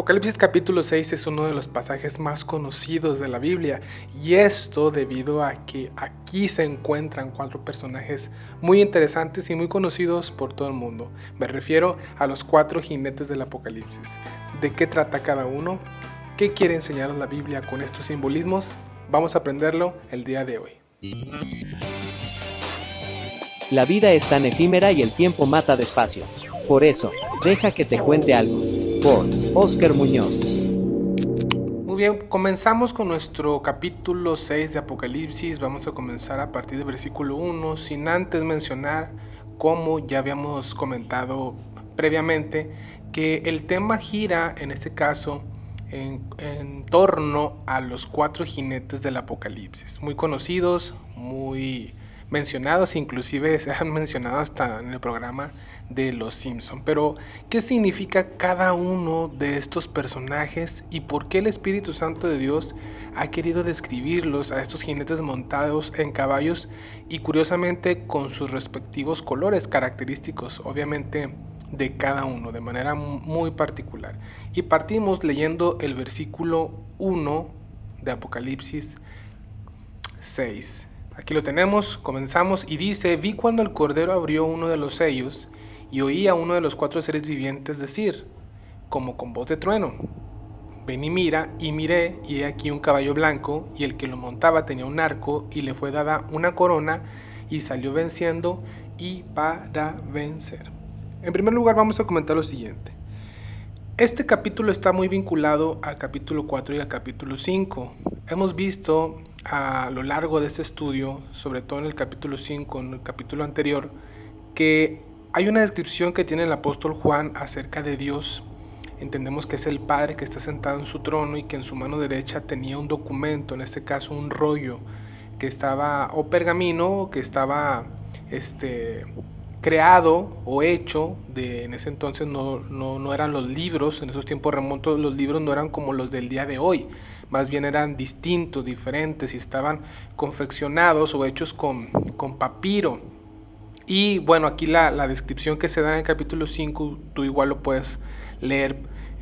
Apocalipsis capítulo 6 es uno de los pasajes más conocidos de la Biblia, y esto debido a que aquí se encuentran 4 personajes muy interesantes y muy conocidos por todo el mundo. Me refiero a los 4 jinetes del Apocalipsis. ¿De qué trata cada uno? ¿Qué quiere enseñarnos la Biblia con estos simbolismos? Vamos a aprenderlo el día de hoy. La vida es tan efímera y el tiempo mata despacio. Por eso, deja que te cuente algo. Por Óscar Muñoz. Muy bien, comenzamos con nuestro capítulo 6 de Apocalipsis. Vamos a comenzar a partir del versículo 1, sin antes mencionar, como ya habíamos comentado previamente, que el tema gira, en este caso, en torno a los 4 jinetes del Apocalipsis, muy conocidos, muy mencionados, inclusive se han mencionado hasta en el programa de Los Simpson. Pero, ¿qué significa cada uno de estos personajes y por qué el Espíritu Santo de Dios ha querido describirlos a estos jinetes montados en caballos y curiosamente con sus respectivos colores característicos, obviamente de cada uno, de manera muy particular? Y partimos leyendo el versículo 1 de Apocalipsis 6. Aquí lo tenemos, comenzamos y dice: vi cuando el Cordero abrió uno de los sellos y oí a uno de los 4 seres vivientes decir, como con voz de trueno: ven y mira. Y miré, y he aquí un caballo blanco, y el que lo montaba tenía un arco, y le fue dada una corona, y salió venciendo y para vencer. En primer lugar, vamos a comentar lo siguiente. Este capítulo está muy vinculado al capítulo 4 y al capítulo 5. Hemos visto a lo largo de este estudio, sobre todo en el capítulo 5, en el capítulo anterior, que hay una descripción que tiene el apóstol Juan acerca de Dios. Entendemos que es el Padre que está sentado en su trono y que en su mano derecha tenía un documento, en este caso un rollo, que estaba, o pergamino, que estaba creado o hecho en ese entonces no eran los libros, en esos tiempos remotos los libros no eran como los del día de hoy, más bien eran distintos, diferentes, y estaban confeccionados o hechos con papiro. Y bueno, aquí la descripción que se da en el capítulo 5, tú igual lo puedes leer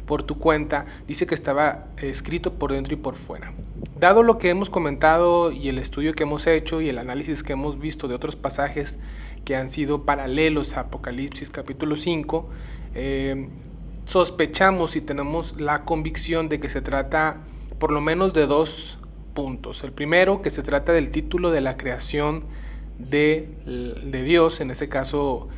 por tu cuenta, dice que estaba escrito por dentro y por fuera. Dado lo que hemos comentado y el estudio que hemos hecho y el análisis que hemos visto de otros pasajes que han sido paralelos a Apocalipsis capítulo 5, sospechamos y tenemos la convicción de que se trata por lo menos de 2 puntos. El primero, que se trata del título de la creación de Dios, en este caso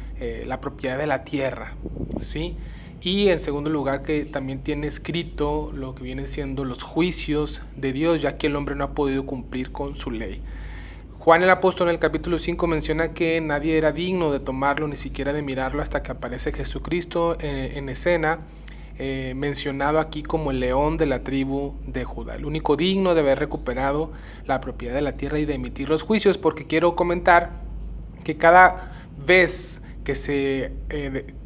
la propiedad de la tierra, ¿sí? Y en segundo lugar, que también tiene escrito lo que viene siendo los juicios de Dios, ya que el hombre no ha podido cumplir con su ley. Juan el apóstol en el capítulo 5 menciona que nadie era digno de tomarlo, ni siquiera de mirarlo, hasta que aparece Jesucristo en escena, mencionado aquí como el león de la tribu de Judá, el único digno de haber recuperado la propiedad de la tierra y de emitir los juicios, porque quiero comentar que cada vez que se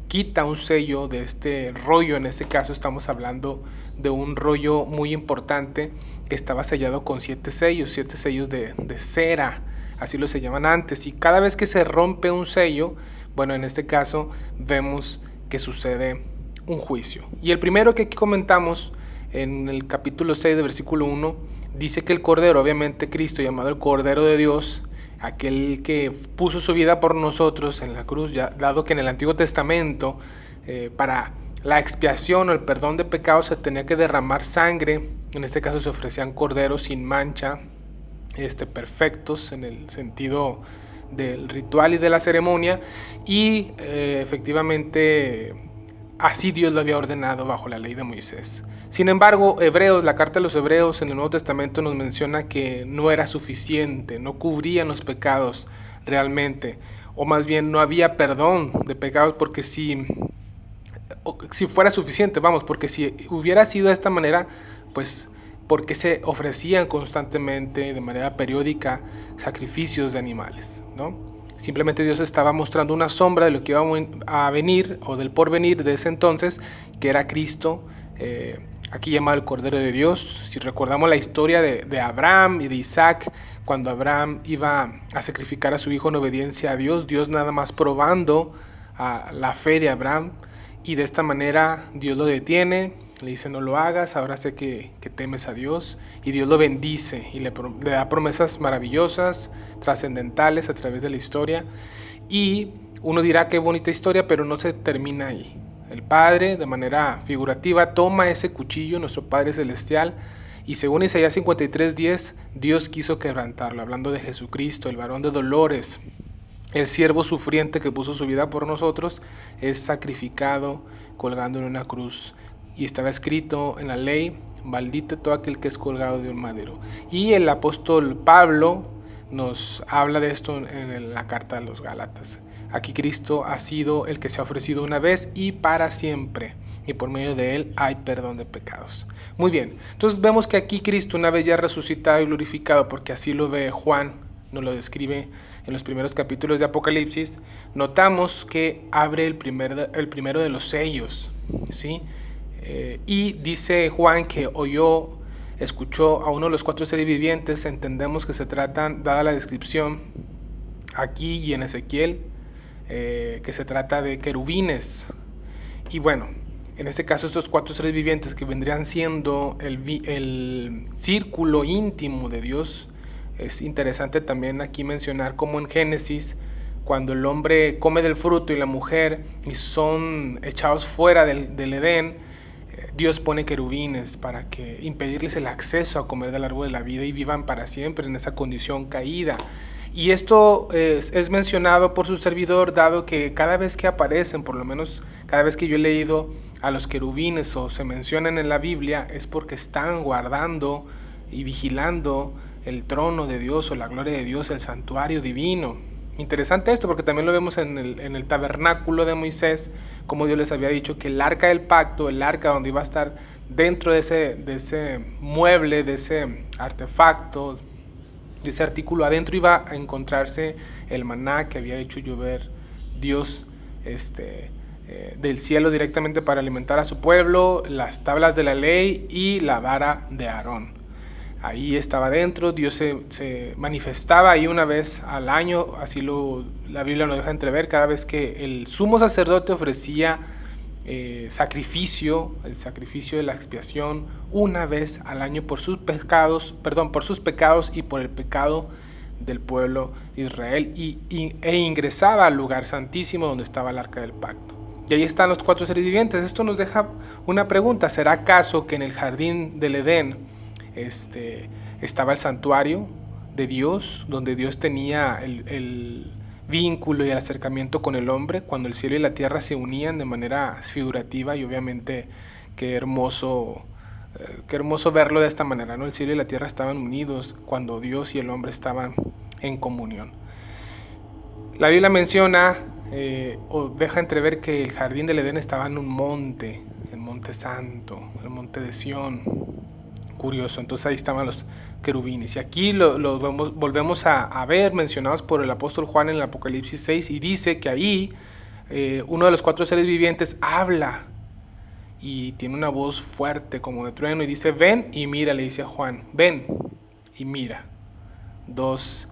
quita un sello de este rollo, en este caso estamos hablando de un rollo muy importante que estaba sellado con 7 sellos de cera, así lo se llaman antes, y cada vez que se rompe un sello, bueno, en este caso vemos que sucede un juicio. Y el primero que aquí comentamos en el capítulo 6 de versículo 1 dice que el Cordero, obviamente Cristo, llamado el Cordero de Dios, aquel que puso su vida por nosotros en la cruz, ya dado que en el Antiguo Testamento para la expiación o el perdón de pecados se tenía que derramar sangre. En este caso se ofrecían corderos sin mancha, perfectos en el sentido del ritual y de la ceremonia, y efectivamente así Dios lo había ordenado bajo la ley de Moisés. Sin embargo, la carta de los Hebreos en el Nuevo Testamento nos menciona que no era suficiente, no cubrían los pecados realmente, o más bien no había perdón de pecados, porque si fuera suficiente, porque si hubiera sido de esta manera, pues ¿por qué se ofrecían constantemente, de manera periódica, sacrificios de animales, ¿no? Simplemente Dios estaba mostrando una sombra de lo que iba a venir, o del porvenir de ese entonces, que era Cristo, aquí llamado el Cordero de Dios. Si recordamos la historia de Abraham y de Isaac, cuando Abraham iba a sacrificar a su hijo en obediencia a Dios, Dios nada más probando la fe de Abraham, y de esta manera Dios lo detiene, Le dice: no lo hagas, ahora sé que temes a Dios. Y Dios lo bendice y le da promesas maravillosas, trascendentales a través de la historia. Y uno dirá: qué bonita historia, pero no se termina ahí. El Padre, de manera figurativa, toma ese cuchillo, nuestro Padre Celestial, y según Isaías 53:10, Dios quiso quebrantarlo, hablando de Jesucristo, el varón de dolores, el siervo sufriente que puso su vida por nosotros, es sacrificado colgando en una cruz. Y estaba escrito en la ley: maldito todo aquel que es colgado de un madero. Y el apóstol Pablo nos habla de esto en la carta a los Gálatas. Aquí Cristo ha sido el que se ha ofrecido una vez y para siempre, y por medio de él hay perdón de pecados. Muy bien, entonces vemos que aquí Cristo, una vez ya resucitado y glorificado, porque así lo ve Juan, nos lo describe en los primeros capítulos de Apocalipsis, notamos que abre el primero de los sellos, ¿sí? Y dice Juan que escuchó a uno de los 4 seres vivientes. Entendemos que se tratan, dada la descripción aquí y en Ezequiel, que se trata de querubines. Y bueno, en este caso estos 4 seres vivientes, que vendrían siendo el círculo íntimo de Dios. Es interesante también aquí mencionar cómo en Génesis, cuando el hombre come del fruto y la mujer, y son echados fuera del Edén, Dios pone querubines para impedirles el acceso a comer del árbol de la vida y vivan para siempre en esa condición caída. Y esto es mencionado por su servidor, dado que cada vez que aparecen, por lo menos cada vez que yo he leído a los querubines o se mencionan en la Biblia, es porque están guardando y vigilando el trono de Dios o la gloria de Dios, el santuario divino. Interesante esto, porque también lo vemos en el tabernáculo de Moisés, como Dios les había dicho que el arca del pacto, el arca donde iba a estar dentro de ese mueble, de ese artefacto, de ese artículo, adentro iba a encontrarse el maná que había hecho llover Dios del cielo directamente para alimentar a su pueblo, las tablas de la ley y la vara de Aarón. Ahí estaba dentro, Dios se manifestaba ahí una vez al año, así la Biblia nos deja entrever, cada vez que el sumo sacerdote ofrecía el sacrificio de la expiación, una vez al año por sus pecados y por el pecado del pueblo de Israel, e ingresaba al lugar santísimo donde estaba el arca del pacto. Y ahí están los 4 seres vivientes. Esto nos deja una pregunta: ¿será acaso que en el jardín del Edén estaba el santuario de Dios, donde Dios tenía el vínculo y el acercamiento con el hombre, cuando el cielo y la tierra se unían de manera figurativa? Y obviamente qué hermoso verlo de esta manera, ¿no? El cielo y la tierra estaban unidos cuando Dios y el hombre estaban en comunión. La Biblia menciona o deja entrever que el jardín del Edén estaba en un monte, el monte santo, el monte de Sión. Curioso, entonces ahí estaban los querubines. Y aquí volvemos a ver mencionados por el apóstol Juan en el Apocalipsis 6, y dice que ahí uno de los 4 seres vivientes habla y tiene una voz fuerte como de trueno y dice: ven y mira, le dice a Juan, ven y mira. 2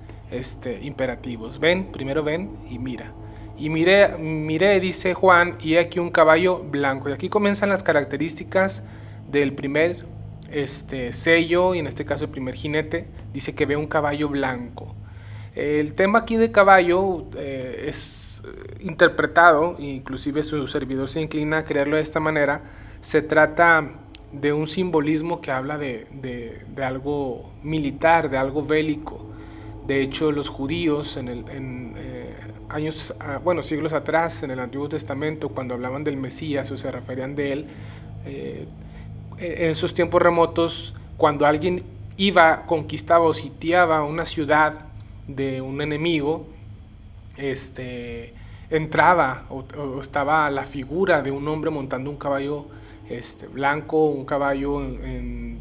imperativos: primero ven y mira. Y miré, dice Juan, y aquí un caballo blanco. Y aquí comienzan las características del primer sello, y en este caso el primer jinete. Dice que ve un caballo blanco. El tema aquí de caballo es interpretado, inclusive su servidor se inclina a creerlo de esta manera. Se trata de un simbolismo que habla de algo militar, de algo bélico. De hecho, los judíos siglos atrás, en el Antiguo Testamento, cuando hablaban del Mesías o se referían de él, en esos tiempos remotos, cuando alguien conquistaba o sitiaba una ciudad de un enemigo, entraba o estaba la figura de un hombre montando un caballo blanco, un caballo en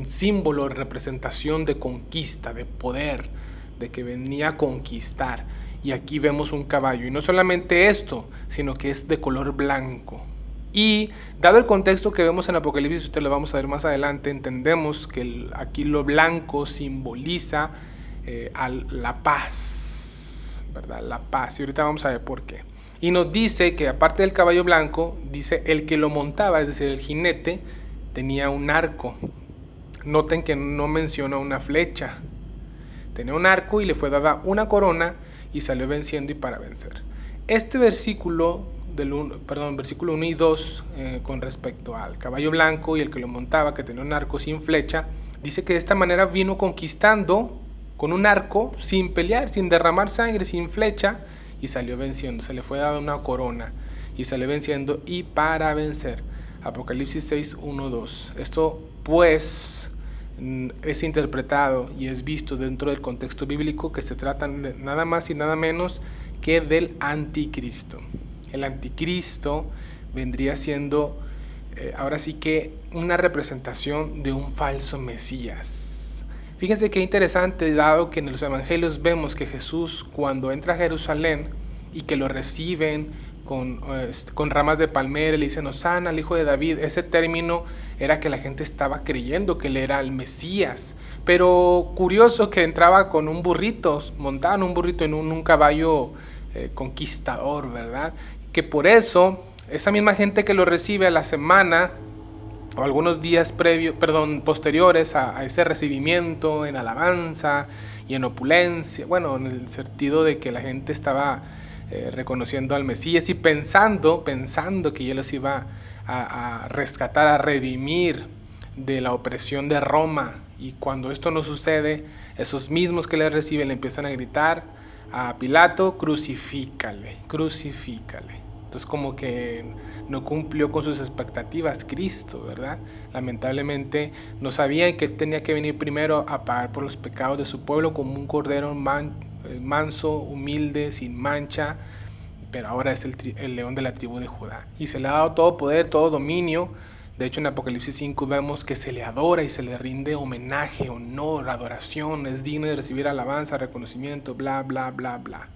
símbolo, representación de conquista, de poder, de que venía a conquistar. Y aquí vemos un caballo, y no solamente esto, sino que es de color blanco. Y dado el contexto que vemos en Apocalipsis, usted lo vamos a ver más adelante, entendemos que aquí lo blanco simboliza a la paz, ¿verdad? La paz, y ahorita vamos a ver por qué. Y nos dice que aparte del caballo blanco, dice el que lo montaba, es decir, el jinete, tenía un arco. Noten que no menciona una flecha. Tenía un arco y le fue dada una corona y salió venciendo y para vencer. Este versículo, versículo 1 y 2, con respecto al caballo blanco y el que lo montaba, que tenía un arco sin flecha, dice que de esta manera vino conquistando con un arco, sin pelear, sin derramar sangre, sin flecha, y salió venciendo. Se le fue dada una corona y salió venciendo y para vencer. Apocalipsis 6, 1, 2. Esto pues es interpretado y es visto dentro del contexto bíblico que se trata nada más y nada menos que del anticristo. El anticristo vendría siendo ahora sí que una representación de un falso Mesías. Fíjense qué interesante, dado que en los evangelios vemos que Jesús, cuando entra a Jerusalén y que lo reciben con ramas de palmera, le dicen Hosana al hijo de David, ese término era que la gente estaba creyendo que él era el Mesías. Pero curioso que entraba con un burrito, montaban un burrito en un caballo conquistador, ¿verdad? Que por eso esa misma gente que lo recibe a la semana o algunos días posteriores a ese recibimiento en alabanza y en opulencia, bueno, en el sentido de que la gente estaba reconociendo al Mesías y pensando que Él los iba a rescatar, a redimir de la opresión de Roma. Y cuando esto no sucede, esos mismos que le reciben le empiezan a gritar a Pilato: crucifícale, crucifícale. Entonces como que no cumplió con sus expectativas Cristo, ¿verdad? Lamentablemente no sabían que Él tenía que venir primero a pagar por los pecados de su pueblo como un cordero manso, humilde, sin mancha, pero ahora es el león de la tribu de Judá. Y se le ha dado todo poder, todo dominio. De hecho en Apocalipsis 5 vemos que se le adora y se le rinde homenaje, honor, adoración, es digno de recibir alabanza, reconocimiento, bla, bla, bla, bla.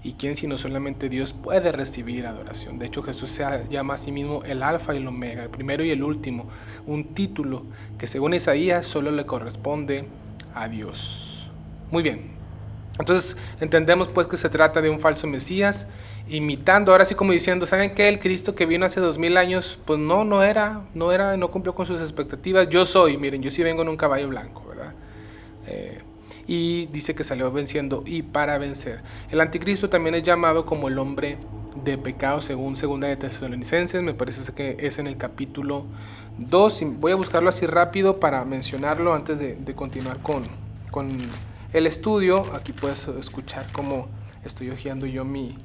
¿Y quién sino solamente Dios puede recibir adoración? De hecho Jesús se llama a sí mismo el alfa y el omega, el primero y el último, un título que según Isaías solo le corresponde a Dios. Muy bien, entonces entendemos pues que se trata de un falso Mesías, imitando, ahora sí como diciendo, ¿saben qué? El Cristo que vino hace 2000 años, pues no cumplió con sus expectativas. Yo sí vengo en un caballo blanco, ¿verdad? Y dice que salió venciendo y para vencer. El anticristo también es llamado como el hombre de pecado según 2 de Tesalonicenses, me parece que es en el capítulo 2. Voy a buscarlo así rápido para mencionarlo antes de continuar con el estudio. Aquí puedes escuchar cómo estoy hojeando yo mi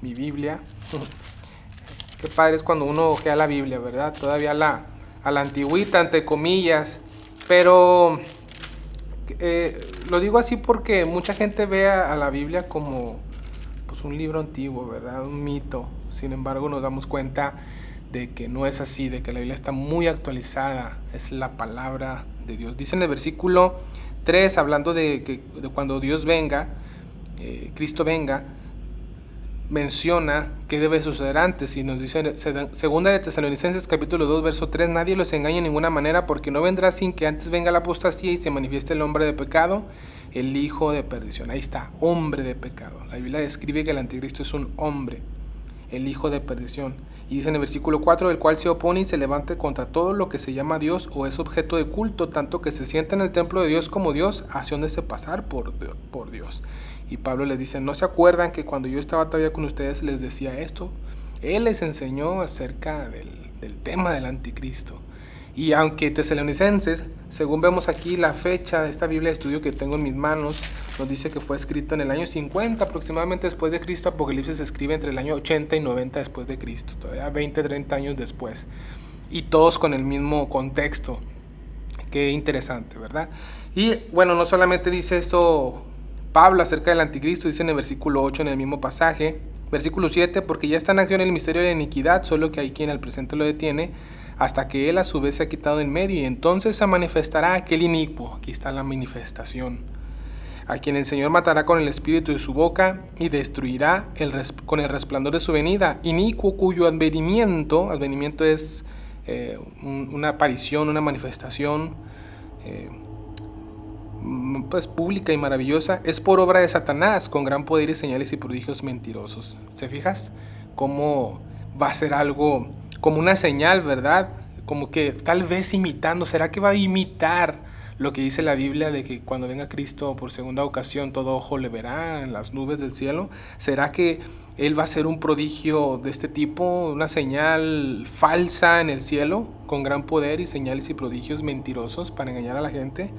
Biblia. Qué padre es cuando uno hojea la Biblia, ¿verdad? Todavía a la antigüita, entre comillas, pero lo digo así porque mucha gente ve a la Biblia como pues un libro antiguo, ¿verdad? Un mito. Sin embargo, nos damos cuenta de que no es así, de que la Biblia está muy actualizada, es la palabra de Dios. Dice en el versículo 3, hablando de cuando Dios venga, Cristo venga, menciona qué debe suceder antes, y nos dice 2 de Tesalonicenses capítulo 2 verso 3: nadie los engañe de ninguna manera, porque no vendrá sin que antes venga la apostasía y se manifieste el hombre de pecado, el hijo de perdición. Ahí está, hombre de pecado. La Biblia describe que el anticristo es un hombre, el hijo de perdición, y dice en el versículo 4: el cual se opone y se levante contra todo lo que se llama Dios o es objeto de culto, tanto que se sienta en el templo de Dios como Dios, haciéndose pasar por Dios. Y Pablo les dice: ¿no se acuerdan que cuando yo estaba todavía con ustedes les decía esto? Él les enseñó acerca del tema del anticristo. Y aunque Tesalonicenses, según vemos aquí la fecha de esta Biblia de estudio que tengo en mis manos, nos dice que fue escrito en el año 50 aproximadamente después de Cristo. Apocalipsis se escribe entre el año 80 y 90 después de Cristo, todavía 20, 30 años después. Y todos con el mismo contexto. Qué interesante, ¿verdad? Y bueno, no solamente dice esto Pablo acerca del anticristo, dice en el versículo 8 en el mismo pasaje, versículo 7: porque ya está en acción el misterio de la iniquidad, solo que hay quien al presente lo detiene, hasta que él a su vez se ha quitado en medio, y entonces se manifestará aquel inicuo. Aquí está la manifestación, a quien el Señor matará con el espíritu de su boca y destruirá con el resplandor de su venida, inicuo cuyo advenimiento es una aparición, una manifestación, pues pública y maravillosa, es por obra de Satanás, con gran poder y señales y prodigios mentirosos. ¿Se fijas? Cómo va a ser algo como una señal, ¿verdad? Como que tal vez imitando, ¿será que va a imitar lo que dice la Biblia de que cuando venga Cristo por segunda ocasión todo ojo le verá en las nubes del cielo? ¿Será que Él va a ser un prodigio de este tipo, una señal falsa en el cielo, con gran poder y señales y prodigios mentirosos para engañar a la gente?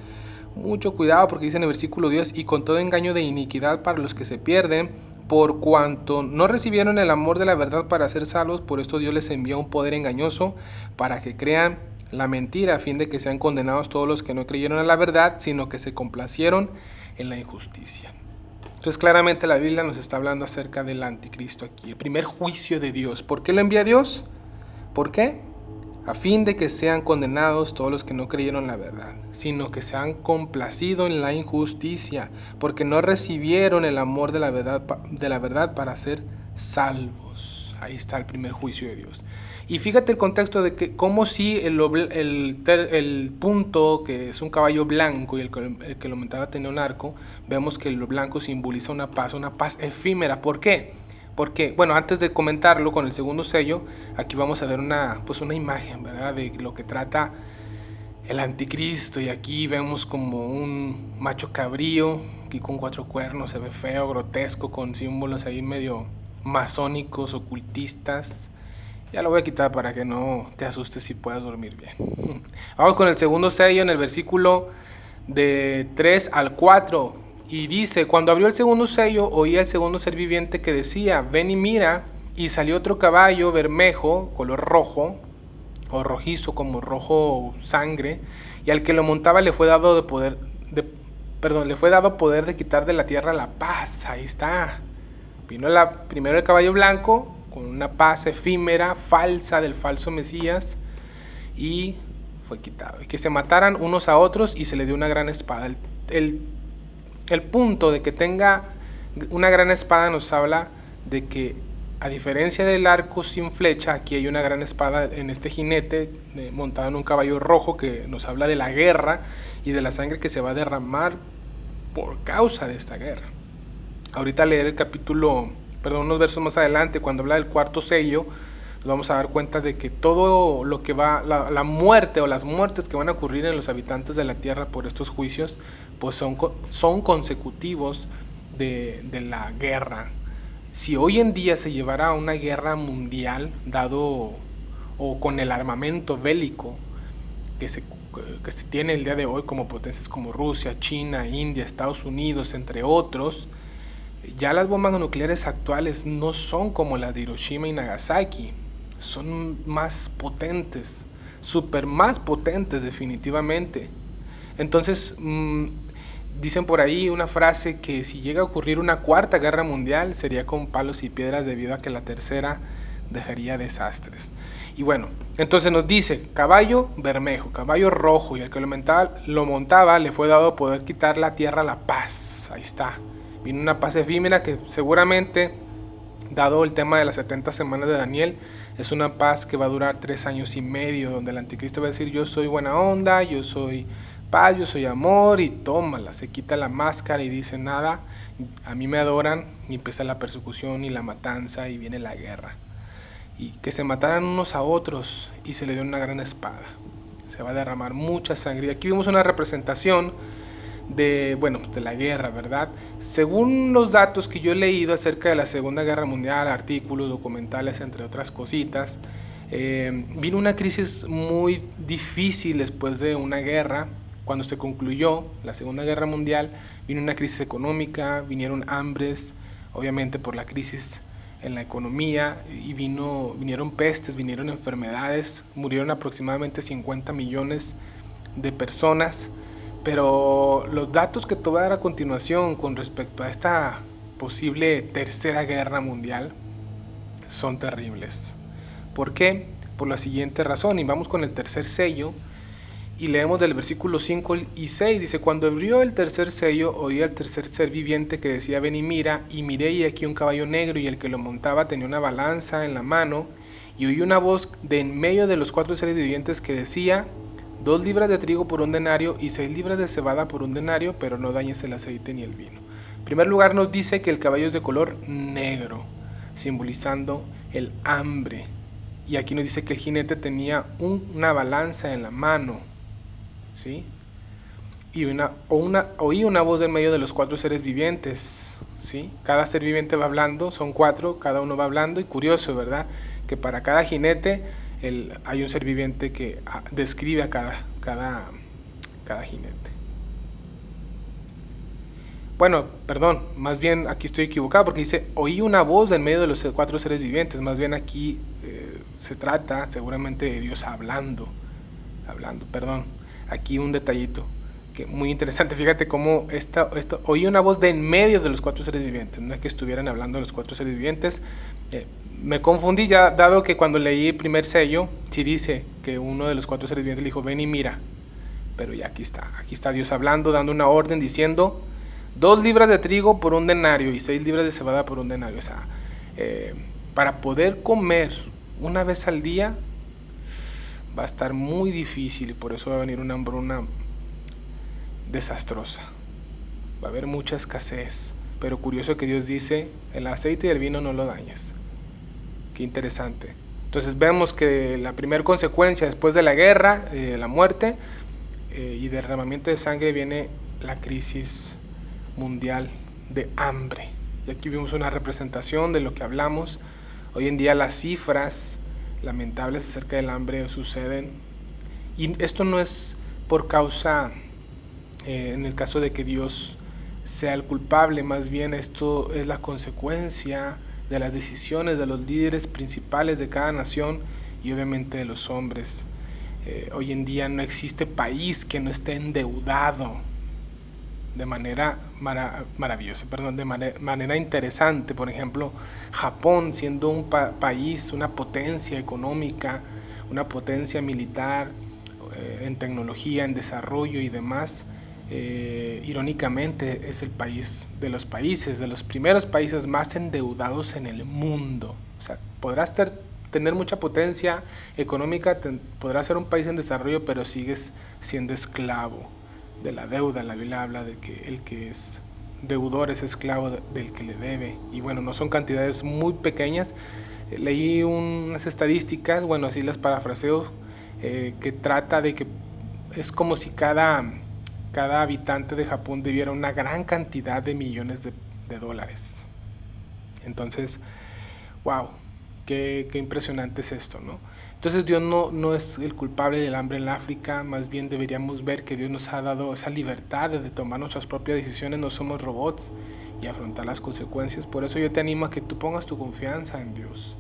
Mucho cuidado, porque dice en el versículo 10, y con todo engaño de iniquidad para los que se pierden, por cuanto no recibieron el amor de la verdad para ser salvos, por esto Dios les envía un poder engañoso para que crean la mentira, a fin de que sean condenados todos los que no creyeron a la verdad, sino que se complacieron en la injusticia. Entonces claramente la Biblia nos está hablando acerca del anticristo aquí, el primer juicio de Dios. ¿Por qué lo envía Dios? ¿Por qué? A fin de que sean condenados todos los que no creyeron la verdad, sino que se han complacido en la injusticia, porque no recibieron el amor de la verdad para ser salvos. Ahí está el primer juicio de Dios. Y fíjate el contexto de que como si el punto, que es un caballo blanco y el que lo montaba tenía un arco, vemos que lo blanco simboliza una paz efímera. ¿Por qué? Porque, bueno, antes de comentarlo con el segundo sello, aquí vamos a ver una imagen, ¿verdad?, de lo que trata el anticristo. Y aquí vemos como un macho cabrío, aquí con 4 cuernos, se ve feo, grotesco, con símbolos ahí medio masónicos, ocultistas. Ya lo voy a quitar para que no te asustes y puedas dormir bien. Vamos con el segundo sello en el versículo de 3 al 4. Y dice, cuando abrió el segundo sello, oí al segundo ser viviente que decía, ven y mira, y salió otro caballo bermejo, color rojo, o rojizo, como rojo sangre, y al que lo montaba le fue dado poder de quitar de la tierra la paz. Ahí está. Vino primero el caballo blanco, con una paz efímera, falsa, del falso Mesías, y fue quitado. Y que se mataran unos a otros, y se le dio una gran espada. El punto de que tenga una gran espada nos habla de que, a diferencia del arco sin flecha, aquí hay una gran espada en este jinete montado en un caballo rojo, que nos habla de la guerra y de la sangre que se va a derramar por causa de esta guerra. Ahorita leer el capítulo, unos versos más adelante, cuando habla del cuarto sello, nos vamos a dar cuenta de que todo lo que va, la muerte o las muertes que van a ocurrir en los habitantes de la tierra por estos juicios, pues son consecutivos de la guerra. Si hoy en día se llevara una guerra mundial, dado o con el armamento bélico que se tiene el día de hoy, como potencias como Rusia, China, India, Estados Unidos, entre otros, ya las bombas nucleares actuales no son como las de Hiroshima y Nagasaki. Son más potentes, súper más potentes definitivamente. Entonces, dicen por ahí una frase que si llega a ocurrir una cuarta guerra mundial sería con palos y piedras, debido a que la tercera dejaría desastres. Y bueno, entonces nos dice, caballo bermejo, caballo rojo, y el que lo montaba le fue dado poder quitar la tierra la paz. Ahí está. Vino una paz efímera que seguramente, dado el tema de las 70 semanas de Daniel, es una paz que va a durar 3 años y medio, donde el anticristo va a decir, yo soy buena onda, yo soy paz, yo soy amor, y tómala, se quita la máscara y dice, nada, a mí me adoran, y empieza la persecución y la matanza, y viene la guerra. Y que se mataran unos a otros, y se le dio una gran espada. Se va a derramar mucha sangre. Y aquí vimos una representación de la guerra, ¿verdad? Según los datos que yo he leído acerca de la Segunda Guerra Mundial, artículos, documentales, entre otras cositas, vino una crisis muy difícil después de una guerra. Cuando se concluyó la Segunda Guerra Mundial, vino una crisis económica, vinieron hambres, obviamente por la crisis en la economía, y vinieron pestes, vinieron enfermedades, murieron aproximadamente 50 millones de personas. Pero los datos que te voy a dar a continuación con respecto a esta posible tercera guerra mundial son terribles. ¿Por qué? Por la siguiente razón. Y vamos con el tercer sello y leemos del versículo 5 y 6. Dice, cuando abrió el tercer sello, oí al tercer ser viviente que decía, ven y mira, y miré y aquí un caballo negro, y el que lo montaba tenía una balanza en la mano, y oí una voz de en medio de los 4 seres vivientes que decía, 2 libras de trigo por 1 denario y 6 libras de cebada por 1 denario, pero no dañes el aceite ni el vino. En primer lugar nos dice que el caballo es de color negro, simbolizando el hambre. Y aquí nos dice que el jinete tenía una balanza en la mano, ¿sí? Y oí una voz en medio de los 4 seres vivientes, ¿sí? Cada ser viviente va hablando, son 4, cada uno va hablando, y curioso, ¿verdad? Que para cada jinete hay un ser viviente que describe a cada jinete. Bueno, perdón, más bien aquí estoy equivocado porque dice, oí una voz en medio de los 4 seres vivientes, más bien aquí se trata seguramente de Dios hablando, perdón, aquí un detallito que muy interesante, fíjate cómo oí una voz de en medio de los 4 seres vivientes, no es que estuvieran hablando de los 4 seres vivientes. Me confundí ya, dado que cuando leí el primer sello, sí dice que uno de los 4 seres vivientes le dijo, ven y mira, pero ya aquí está Dios hablando, dando una orden, diciendo, 2 libras de trigo por 1 denario y 6 libras de cebada por 1 denario, o sea, para poder comer una vez al día va a estar muy difícil, y por eso va a venir una hambruna desastrosa, va a haber mucha escasez, pero curioso que Dios dice, el aceite y el vino no lo dañes. Qué interesante. Entonces vemos que la primera consecuencia después de la guerra, la muerte y derramamiento de sangre, viene la crisis mundial de hambre. Y aquí vimos una representación de lo que hablamos. Hoy en día las cifras lamentables acerca del hambre suceden, y esto no es por causa, en el caso de que Dios sea el culpable, más bien esto es la consecuencia de las decisiones de los líderes principales de cada nación y obviamente de los hombres. Hoy en día no existe país que no esté endeudado de manera maravillosa, de manera interesante. Por ejemplo, Japón, siendo un país, una potencia económica, una potencia militar, en tecnología, en desarrollo y demás, irónicamente es el país de los primeros países más endeudados en el mundo. O sea, podrás tener mucha potencia económica, podrás ser un país en desarrollo, pero sigues siendo esclavo de la deuda. La Biblia habla de que el que es deudor es esclavo del que le debe, y bueno, no son cantidades muy pequeñas. Leí unas estadísticas, bueno, así las parafraseo, que trata de que es como si cada habitante de Japón debiera una gran cantidad de millones de dólares. Entonces, wow, qué impresionante es esto, ¿no? Entonces Dios no es el culpable del hambre en África, más bien deberíamos ver que Dios nos ha dado esa libertad de tomar nuestras propias decisiones, no somos robots, y afrontar las consecuencias. Por eso yo te animo a que tú pongas tu confianza en Dios.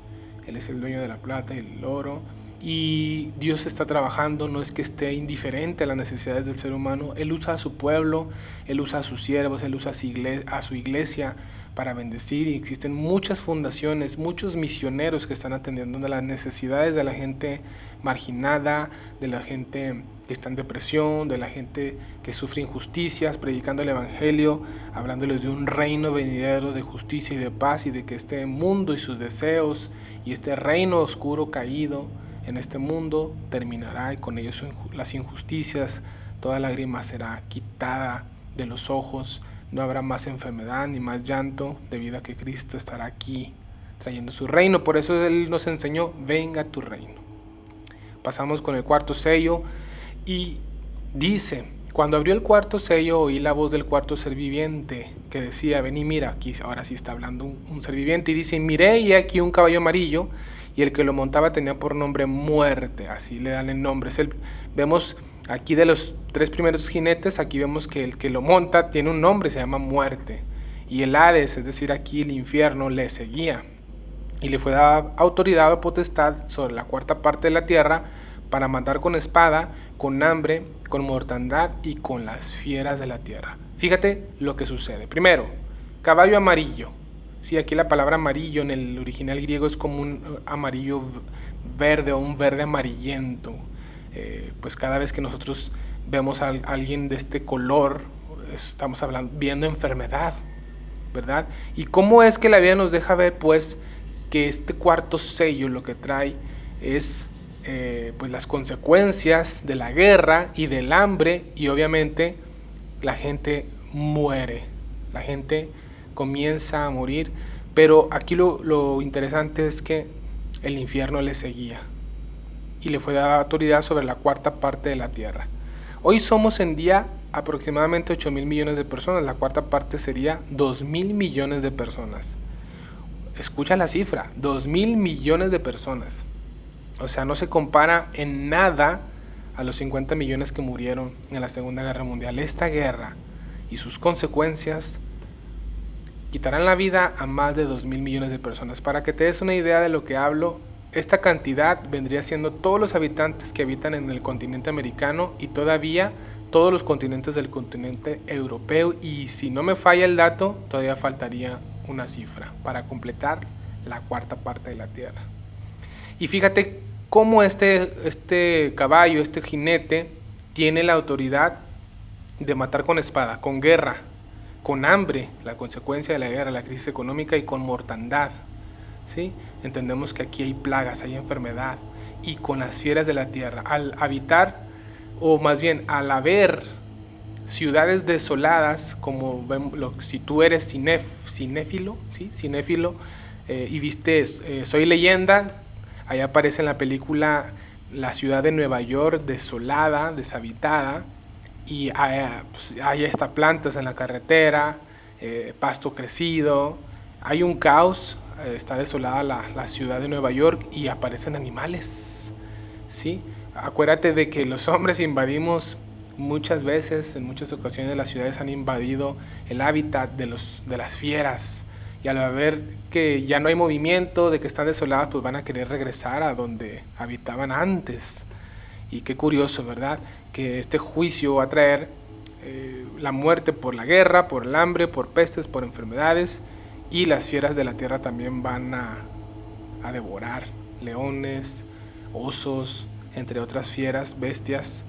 Él es el dueño de la plata y el oro, y Dios está trabajando, no es que esté indiferente a las necesidades del ser humano. Él usa a su pueblo, Él usa a sus siervos, Él usa a su iglesia para bendecir, y existen muchas fundaciones, muchos misioneros que están atendiendo a las necesidades de la gente marginada, de la gente que está en depresión, de la gente que sufre injusticias, predicando el evangelio, hablándoles de un reino venidero de justicia y de paz, y de que este mundo y sus deseos y este reino oscuro caído en este mundo terminará, y con ello las injusticias, toda lágrima será quitada de los ojos, no habrá más enfermedad ni más llanto, debido a que Cristo estará aquí trayendo su reino. Por eso Él nos enseñó, venga tu reino. Pasamos con el 4º sello, y dice, cuando abrió el 4º sello, oí la voz del 4º ser viviente que decía, ven y mira. Aquí ahora sí está hablando un ser viviente, y dice, miré y aquí un caballo amarillo, y el que lo montaba tenía por nombre Muerte. Así le dan el nombre. Vemos aquí de los 3 primeros jinetes, aquí vemos que el que lo monta tiene un nombre, se llama Muerte, y el Hades, es decir, aquí el infierno, le seguía, y le fue dada autoridad o potestad sobre la 4ª parte de la tierra, para matar con espada, con hambre, con mortandad y con las fieras de la tierra. Fíjate lo que sucede. Primero, caballo amarillo. Sí, aquí la palabra amarillo en el original griego es como un amarillo verde o un verde amarillento. Pues cada vez que nosotros vemos a alguien de este color, estamos viendo enfermedad, ¿verdad? ¿Y cómo es que la Biblia nos deja ver, pues, que este 4º sello lo que trae es pues las consecuencias de la guerra y del hambre, y obviamente la gente muere, la gente comienza a morir, pero aquí lo interesante es que el infierno le seguía y le fue dada autoridad sobre la cuarta parte de la tierra. Hoy somos en día aproximadamente 8.000 millones de personas, la cuarta parte sería 2.000 millones de personas. Escucha la cifra, 2.000 millones de personas. O sea, no se compara en nada a los 50 millones que murieron en la Segunda Guerra Mundial. Esta guerra y sus consecuencias quitarán la vida a más de 2.000 millones de personas. Para que te des una idea de lo que hablo, esta cantidad vendría siendo todos los habitantes que habitan en el continente americano y todavía todos los continentes del continente europeo, y si no me falla el dato, todavía faltaría una cifra para completar la cuarta parte de la tierra. Y fíjate cómo este caballo, este jinete, tiene la autoridad de matar con espada, con guerra, con hambre, la consecuencia de la guerra, la crisis económica, y con mortandad. ¿Sí? Entendemos que aquí hay plagas, hay enfermedad, y con las fieras de la tierra. Al habitar, o más bien al haber ciudades desoladas, como si tú eres cinéfilo, ¿sí? Cinéfilo, y viste Soy Leyenda, ahí aparece en la película la ciudad de Nueva York desolada, deshabitada, y hay hasta plantas en la carretera, pasto crecido, hay un caos, está desolada la ciudad de Nueva York y aparecen animales, ¿sí? Acuérdate de que los hombres invadimos muchas veces, en muchas ocasiones las ciudades han invadido el hábitat de las fieras, y al ver que ya no hay movimiento, de que están desoladas, pues van a querer regresar a donde habitaban antes. Y qué curioso, ¿verdad? Que este juicio va a traer la muerte por la guerra, por el hambre, por pestes, por enfermedades, y las fieras de la tierra también van a devorar leones, osos, entre otras fieras, bestias,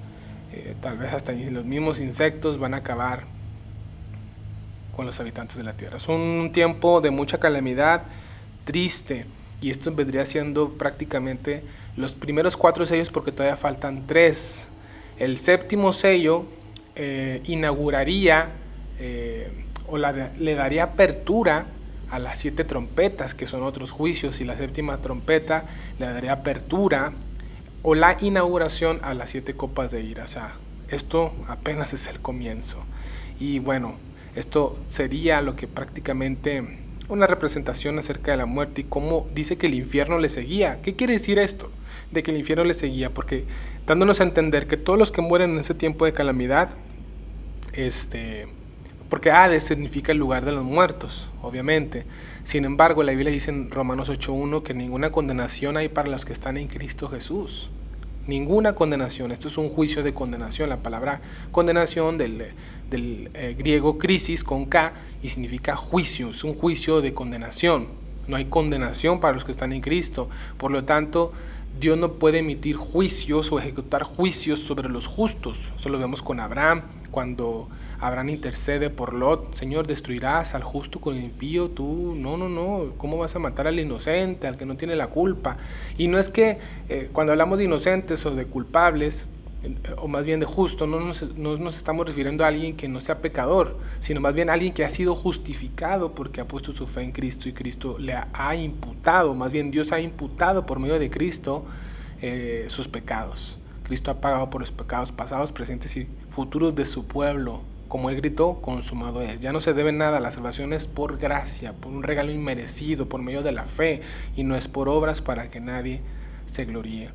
tal vez hasta los mismos insectos van a acabar con los habitantes de la tierra. Es un tiempo de mucha calamidad, triste, y esto vendría siendo prácticamente los primeros 4 sellos, porque todavía faltan 3. El séptimo sello inauguraría le daría apertura a las 7 trompetas, que son otros juicios, y la séptima trompeta le daría apertura o la inauguración a las 7 copas de ira. O sea, esto apenas es el comienzo. Y bueno, esto sería lo que prácticamente una representación acerca de la muerte, y cómo dice que el infierno le seguía. ¿Qué quiere decir esto? De que el infierno le seguía, porque dándonos a entender que todos los que mueren en ese tiempo de calamidad, porque Hades significa el lugar de los muertos, obviamente. Sin embargo, la Biblia dice en Romanos 8:1 que ninguna condenación hay para los que están en Cristo Jesús. Ninguna condenación. Esto es un juicio de condenación. La palabra condenación del griego crisis con K, y significa juicio. Es un juicio de condenación. No hay condenación para los que están en Cristo. Por lo tanto, Dios no puede emitir juicios o ejecutar juicios sobre los justos. Eso lo vemos con Abraham, cuando Abraham intercede por Lot. Señor, ¿destruirás al justo con el impío? Tú, no, ¿cómo vas a matar al inocente, al que no tiene la culpa? Y no es que cuando hablamos de inocentes o de culpables, o más bien de justo, no nos estamos refiriendo a alguien que no sea pecador, sino más bien a alguien que ha sido justificado porque ha puesto su fe en Cristo, y Cristo le ha imputado, más bien Dios ha imputado por medio de Cristo sus pecados. Cristo ha pagado por los pecados pasados, presentes y futuros de su pueblo. Como él gritó, consumado es. Ya no se debe nada, la salvación es por gracia, por un regalo inmerecido, por medio de la fe, y no es por obras para que nadie se gloríe.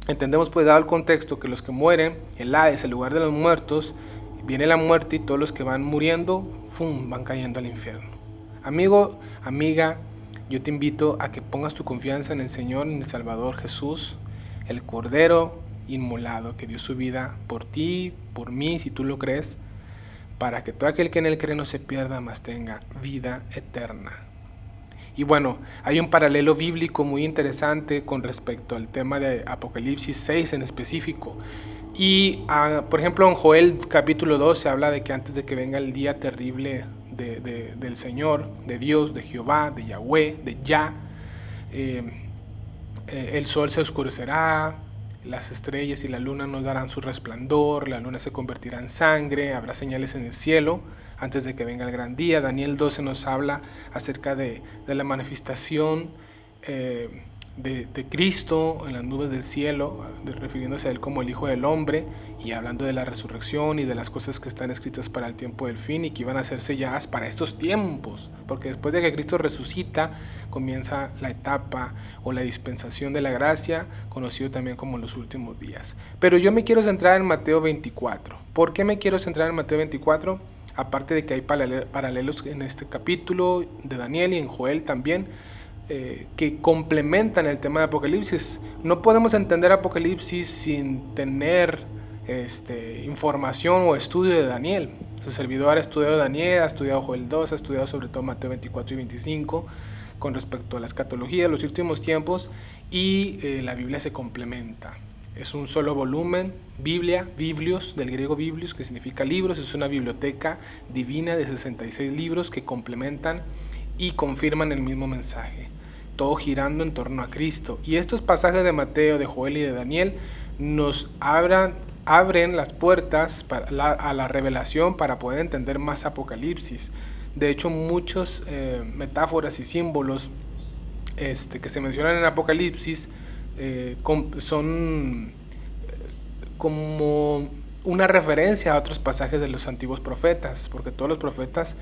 Entendemos, pues, dado el contexto, que los que mueren, el Hades, el lugar de los muertos, viene la muerte, y todos los que van muriendo, ¡fum!, van cayendo al infierno. Amigo, amiga, yo te invito a que pongas tu confianza en el Señor, en el Salvador Jesús, el Cordero inmolado, que dio su vida por ti, por mí, si tú lo crees, para que todo aquel que en él cree no se pierda, mas tenga vida eterna. Y bueno, hay un paralelo bíblico muy interesante con respecto al tema de Apocalipsis 6 en específico. Y por ejemplo, en Joel capítulo 2 se habla de que antes de que venga el día terrible del Señor, de Dios, de Jehová, de Yahweh, de Yah, el sol se oscurecerá, las estrellas y la luna no darán su resplandor, la luna se convertirá en sangre, habrá señales en el cielo antes de que venga el gran día. Daniel 12 nos habla acerca de la manifestación de Cristo en las nubes del cielo, refiriéndose a Él como el Hijo del Hombre, y hablando de la resurrección y de las cosas que están escritas para el tiempo del fin y que iban a ser selladas para estos tiempos, porque después de que Cristo resucita comienza la etapa o la dispensación de la gracia, conocido también como los últimos días. Pero yo me quiero centrar en Mateo 24. ¿Por qué me quiero centrar en Mateo 24? Aparte de que hay paralelos en este capítulo de Daniel y en Joel también, que complementan el tema de Apocalipsis. No podemos entender Apocalipsis sin tener información o estudio de Daniel. Su servidor ha estudiado Daniel, ha estudiado Joel 2, ha estudiado sobre todo Mateo 24 y 25 con respecto a la escatología de los últimos tiempos, y la Biblia se complementa. Es un solo volumen, Biblia, Biblios, del griego biblios, que significa libros. Es una biblioteca divina de 66 libros que complementan y confirman el mismo mensaje, todo girando en torno a Cristo. Y estos pasajes de Mateo, de Joel y de Daniel nos abren las puertas a la revelación para poder entender más Apocalipsis. De hecho, muchos metáforas y símbolos que se mencionan en Apocalipsis son como una referencia a otros pasajes de los antiguos profetas, porque todos los profetas,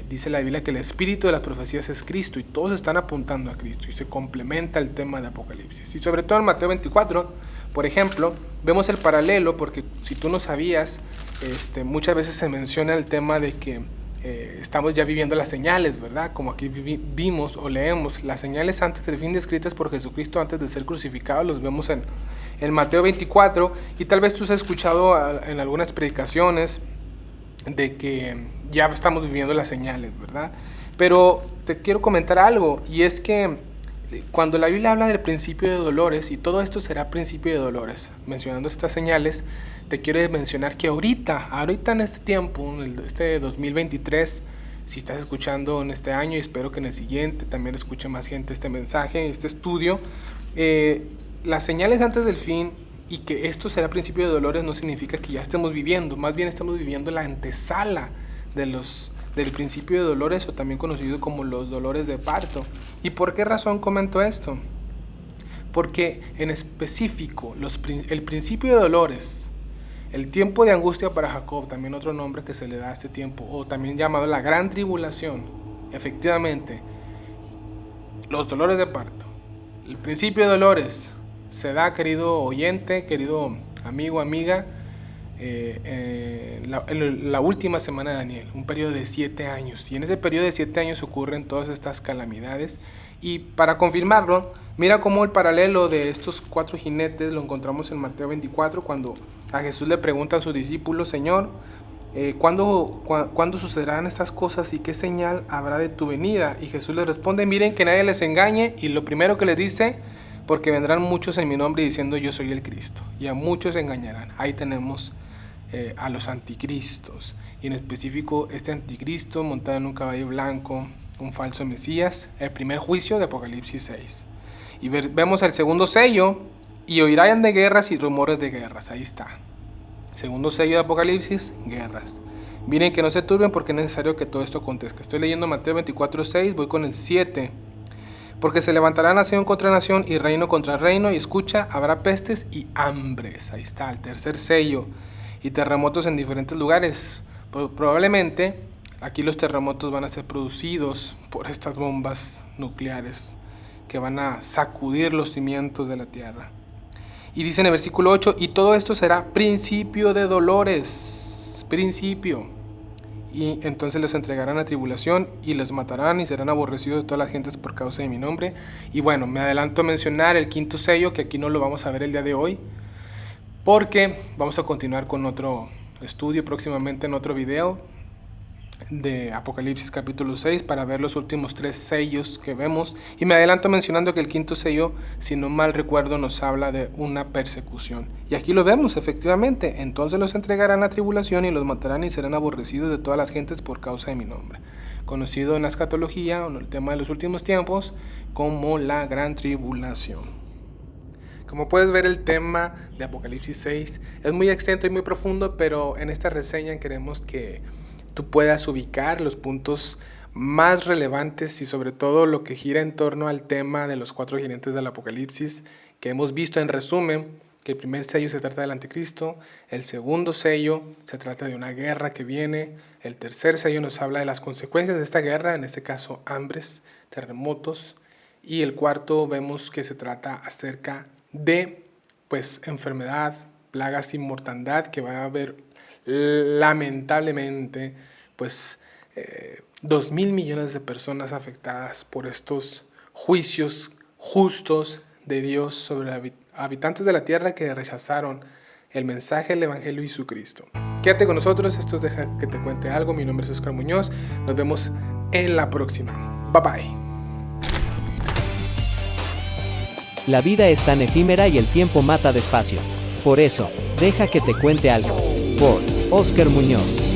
dice la Biblia, que el espíritu de las profecías es Cristo, y todos están apuntando a Cristo, y se complementa el tema de Apocalipsis. Y sobre todo en Mateo 24, por ejemplo, vemos el paralelo, porque si tú no sabías, muchas veces se menciona el tema de que estamos ya viviendo las señales, ¿verdad? Como aquí vimos o leemos, las señales antes del fin descritas por Jesucristo antes de ser crucificado, los vemos en Mateo 24, y tal vez tú has escuchado en algunas predicaciones de que ya estamos viviendo las señales, ¿verdad? Pero te quiero comentar algo, y es que cuando la Biblia habla del principio de dolores, y todo esto será principio de dolores, mencionando estas señales, te quiero mencionar que ahorita en este tiempo, en este 2023, si estás escuchando en este año, y espero que en el siguiente también escuche más gente este mensaje, este estudio, las señales antes del fin, y que esto será principio de dolores, no significa que ya estemos viviendo, más bien estamos viviendo la antesala del principio de dolores, o también conocido como los dolores de parto. ¿Y por qué razón comento esto? Porque en específico el principio de dolores, el tiempo de angustia para Jacob, también otro nombre que se le da a este tiempo, o también llamado la gran tribulación, efectivamente, los dolores de parto, el principio de dolores, se da, querido oyente, querido amigo, amiga, la última semana de Daniel, un periodo de 7 años, y en ese periodo de 7 años ocurren todas estas calamidades. Y para confirmarlo, mira cómo el paralelo de estos 4 jinetes lo encontramos en Mateo 24, cuando a Jesús le preguntan a sus discípulos: Señor, ¿cuándo sucederán estas cosas y qué señal habrá de tu venida? Y Jesús les responde: miren que nadie les engañe, y lo primero que les dice: porque vendrán muchos en mi nombre diciendo yo soy el Cristo, y a muchos engañarán. Ahí tenemos a los anticristos, y en específico este anticristo montado en un caballo blanco, un falso Mesías, el primer juicio de Apocalipsis 6. Y vemos el segundo sello: y oirán de guerras y rumores de guerras. Ahí está, segundo sello de Apocalipsis, guerras. Miren que no se turben, porque es necesario que todo esto acontezca. Estoy leyendo Mateo 24:6, voy con el 7. Porque se levantará nación contra nación y reino contra reino, y escucha, habrá pestes y hambres. Ahí está, el tercer sello. Y terremotos en diferentes lugares. Probablemente aquí los terremotos van a ser producidos por estas bombas nucleares que van a sacudir los cimientos de la tierra. Y dice en el versículo 8: y todo esto será principio de dolores. Principio. Y entonces los entregarán a tribulación y los matarán, y serán aborrecidos de todas las gentes por causa de mi nombre. Y bueno, me adelanto a mencionar el quinto sello, que aquí no lo vamos a ver el día de hoy, porque vamos a continuar con otro estudio próximamente en otro video de Apocalipsis capítulo 6 para ver los últimos 3 sellos que vemos. Y me adelanto mencionando que el quinto sello, si no mal recuerdo, nos habla de una persecución. Y aquí lo vemos efectivamente: entonces los entregarán a tribulación y los matarán, y serán aborrecidos de todas las gentes por causa de mi nombre. Conocido en la escatología o en el tema de los últimos tiempos como la gran tribulación. Como puedes ver, el tema de Apocalipsis 6 es muy extenso y muy profundo, pero en esta reseña queremos que tú puedas ubicar los puntos más relevantes y sobre todo lo que gira en torno al tema de los 4 jinetes del Apocalipsis, que hemos visto en resumen que el primer sello se trata del anticristo, el segundo sello se trata de una guerra que viene, el tercer sello nos habla de las consecuencias de esta guerra, en este caso hambres, terremotos, y el cuarto vemos que se trata acerca de enfermedad, plagas y mortandad que va a haber lamentablemente 2.000 millones de personas afectadas por estos juicios justos de Dios sobre habitantes de la tierra que rechazaron el mensaje del Evangelio y su Cristo. Quédate con nosotros, esto es Deja que te cuente algo. Mi nombre es Oscar Muñoz, nos vemos en la próxima. Bye bye. La vida es tan efímera y el tiempo mata despacio. Por eso, deja que te cuente algo. Por Oscar Muñoz.